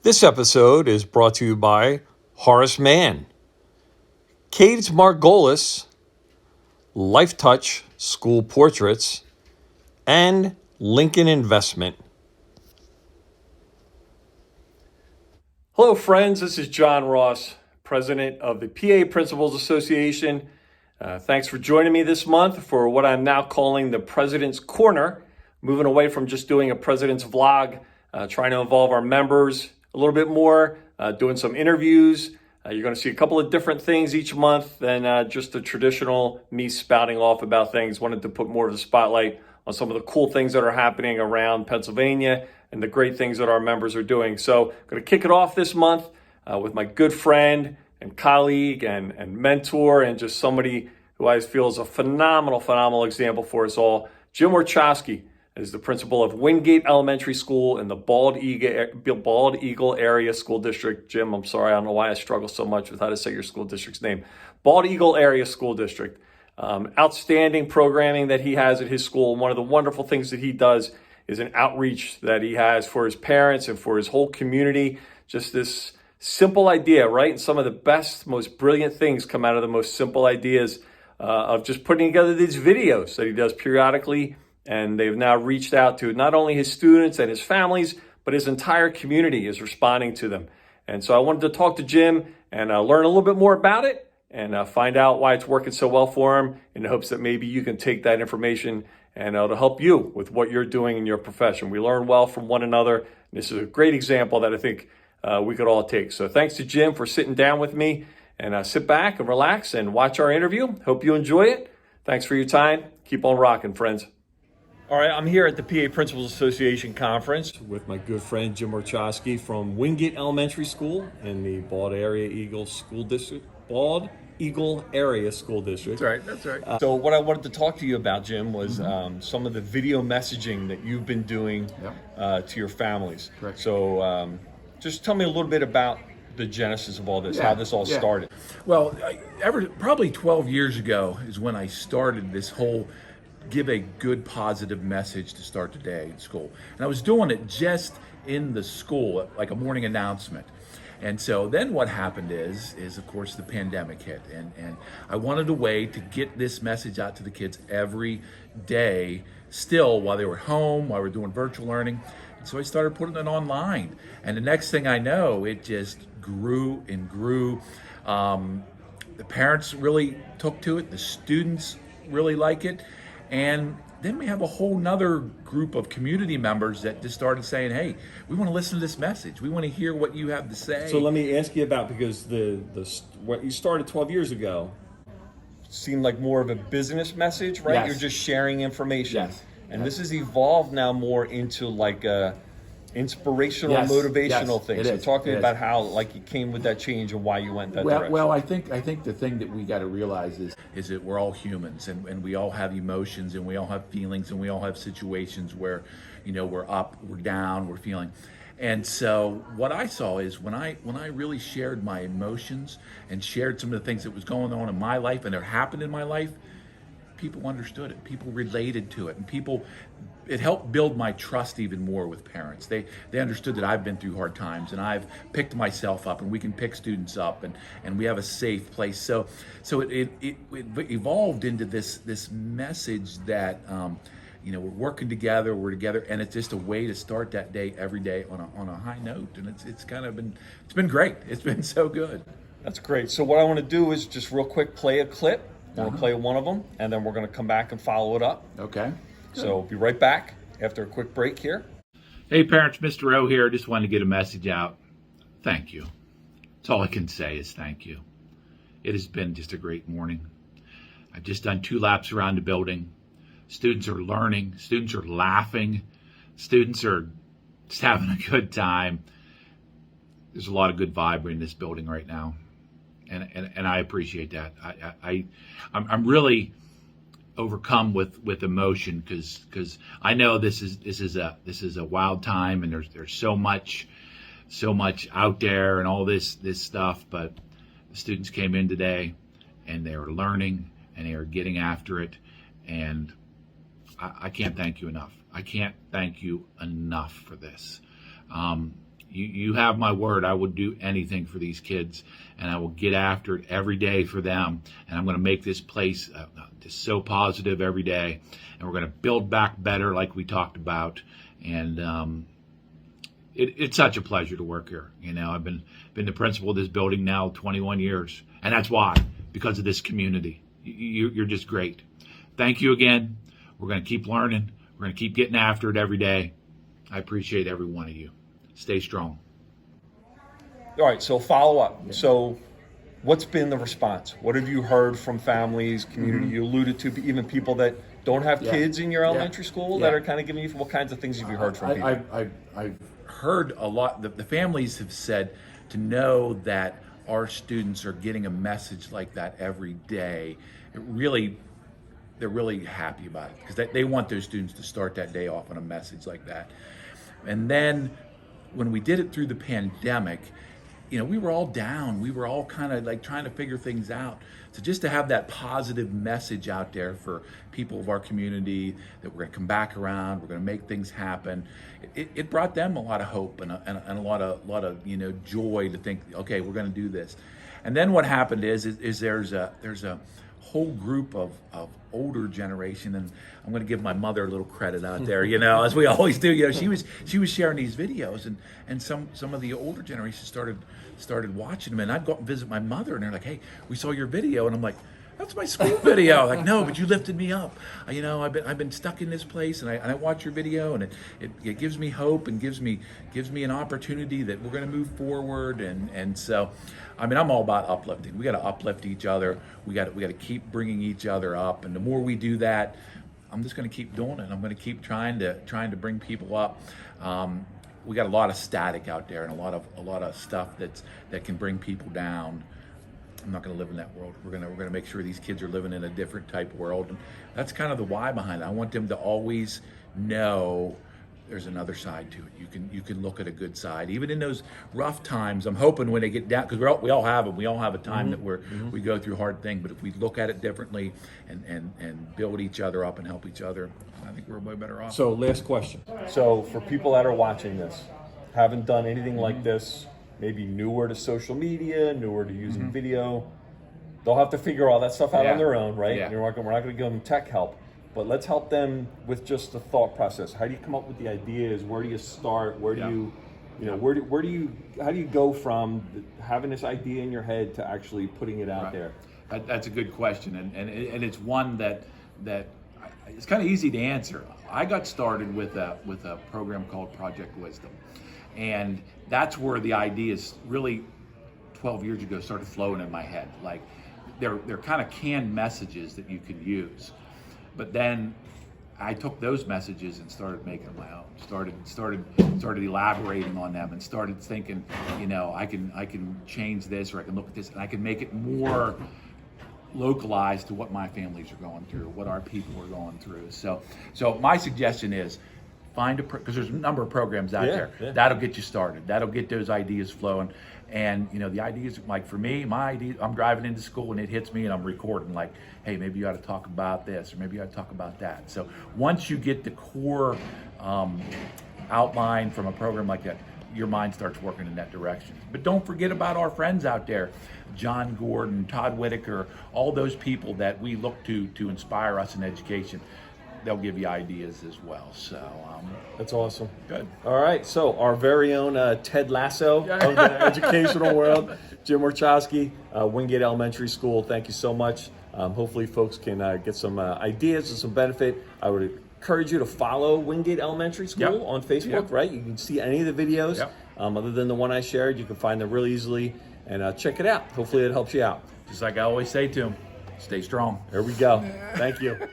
This episode is brought to you by Horace Mann, Cades Margolis, Life Touch School Portraits, and Lincoln Investment. Hello, friends. This is John Ross, president of the PA Principals Association. Thanks for joining me this month for what I'm now calling the President's Corner, moving away from just doing a President's Vlog, trying to involve our members a little bit more, doing some interviews. You're going to see a couple of different things each month than just the traditional me spouting off about things. Wanted to put more of the spotlight on some of the cool things that are happening around Pennsylvania and the great things that our members are doing. So I'm going to kick it off this month with my good friend and colleague and mentor and just somebody who I feel is a phenomenal example for us all. Jim Warchowski is the principal of Wingate Elementary School in the Bald Eagle Area School District. Jim, I'm sorry, I don't know why I struggle so much with how to say your school district's name. Bald Eagle Area School District. Outstanding programming that he has at his school. One of the wonderful things that he does is an outreach that he has for his parents and for his whole community. Just this simple idea, right? And some of the best, most brilliant things come out of the most simple ideas of just putting together these videos that he does periodically. And they've now reached out to not only his students and his families, but his entire community is responding to them. And so I wanted to talk to Jim and learn a little bit more about it and find out why it's working so well for him in the hopes that maybe you can take that information and it'll help you with what you're doing in your profession. We learn well from one another. And this is a great example that I think we could all take. So thanks to Jim for sitting down with me and sit back and relax and watch our interview. Hope you enjoy it. Thanks for your time. Keep on rocking, friends. All right, I'm here at the PA Principals Association Conference with my good friend Jim Warchowski from Wingate Elementary School in the Bald Eagle Area School District. That's right. So what I wanted to talk to you about, Jim, was some of the video messaging that you've been doing to your families. Correct. So just tell me a little bit about the genesis of all this, how this all started. Well, probably 12 years ago is when I started this whole give a good positive message to start the day in school. And I was doing it just in the school, like a morning announcement. And so then what happened is of course the pandemic hit, and I wanted a way to get this message out to the kids every day, still while they were home, while we were doing virtual learning. And so I started putting it online, and the next thing I know, it just grew and grew. The parents really took to it, the students really like it, and then we have a whole nother group of community members that just started saying, hey, we want to listen to this message. We want to hear what you have to say. So let me ask you about, because what you started 12 years ago seemed like more of a business message, right? Yes. You're just sharing information. Yes. And this has evolved now more into like a inspirational, motivational thing. So talk to me about how like you came with that change and why you went that direction. Well, I think the thing that we got to realize is that we're all humans, and we all have emotions, and we all have feelings, and we all have situations where, we're up, we're down, we're feeling. And so what I saw is when I really shared my emotions and shared some of the things that was going on in my life and that happened in my life, people understood it, people related to it, and it helped build my trust even more with parents. They understood that I've been through hard times, and I've picked myself up, and we can pick students up, and we have a safe place. So it evolved into this message that we're working together, we're together, and it's just a way to start that day every day on a high note, and it's been great. It's been so good. That's great. So what I want to do is just real quick play a clip. We'll play one of them, and then we're going to come back and follow it up. Okay. Good. So be right back after a quick break here. Hey parents, Mr. O here. Just wanted to get a message out. Thank you. That's all I can say is thank you. It has been just a great morning. I've just done 2 laps around the building. Students are learning. Students are laughing. Students are just having a good time. There's a lot of good vibe in this building right now. And I appreciate that. I'm really overcome with emotion because I know this is a wild time, and there's so much out there and all this stuff. But the students came in today, and they were learning, and they are getting after it, and I can't thank you enough. I can't thank you enough for this. You have my word. I will do anything for these kids, and I will get after it every day for them. And I'm going to make this place just so positive every day. And we're going to build back better, like we talked about. And it's such a pleasure to work here. You know, I've been the principal of this building now 21 years, and that's why, because of this community. You're just great. Thank you again. We're going to keep learning. We're going to keep getting after it every day. I appreciate every one of you. Stay strong. All right, so follow up. So what's been the response? What have you heard from families, community? You alluded to even people that don't have kids in your elementary school that are kind of giving you, what kinds of things have you heard from people? I've heard a lot. The families have said to know that our students are getting a message like that every day. They're really happy about it, because they want those students to start that day off on a message like that. And then when we did it through the pandemic, you know, we were all down. We were all kind of like trying to figure things out. So just to have that positive message out there for people of our community that we're going to come back around, we're going to make things happen, it brought them a lot of hope and a lot of you know, joy to think, okay, we're going to do this. And then what happened is there's a whole group of older generation, and I'm going to give my mother a little credit out there, you know, as we always do. You know, she was sharing these videos, and some of the older generation started watching them, and I'd go up and visit my mother, and they're like, "Hey, we saw your video," and I'm like, "That's my school video." Like, no, but you lifted me up. You know, I've been stuck in this place, and I watch your video, and it gives me hope and gives me an opportunity that we're going to move forward. And so, I mean, I'm all about uplifting. We got to uplift each other. We got to keep bringing each other up, and the more we do that, I'm just going to keep doing it. I'm going to keep trying to bring people up. We got a lot of static out there, and a lot of stuff that can bring people down. I'm not going to live in that world. We're going to make sure these kids are living in a different type of world, and that's kind of the why behind it. I want them to always know there's another side to it. You can look at a good side, even in those rough times. I'm hoping when they get down, because we all have them. We all have a time that we go through hard things. But if we look at it differently and build each other up and help each other, I think we're way better off. So last question. So for people that are watching this, haven't done anything like this, maybe newer to social media, newer to using video, they'll have to figure all that stuff out on their own, right? Yeah. We're not going to give them tech help, but let's help them with just the thought process. How do you come up with the ideas? Where do you start? Where do how do you go from having this idea in your head to actually putting it out there? That's a good question, and it's one that it's kind of easy to answer. I got started with a program called Project Wisdom, and that's where the ideas really 12 years ago started flowing in my head. Like they're kind of canned messages that you can use, but then I took those messages and started making them my own. Started elaborating on them and started thinking, you know, I can change this, or I can look at this and I can make it more localized to what my families are going through, what our people are going through. So my suggestion is find because there's a number of programs out there. That'll get you started. That'll get those ideas flowing. And you know, the ideas, like for me, my idea, I'm driving into school and it hits me and I'm recording like, hey, maybe you ought to talk about this, or maybe you ought to talk about that. So once you get the core outline from a program like that, your mind starts working in that direction. But don't forget about our friends out there, John Gordon, Todd Whitaker, all those people that we look to inspire us in education. They'll give you ideas as well. So That's awesome. good. All right, so our very own Ted Lasso of the educational world, Jim Warchowski, Wingate Elementary School. Thank you so much. Hopefully folks can get some ideas and some benefit. I would encourage you to follow Wingate Elementary School on Facebook, right? You can see any of the videos other than the one I shared. You can find them real easily and check it out. Hopefully it helps you out. Just like I always say to them, stay strong. There we go. Thank you.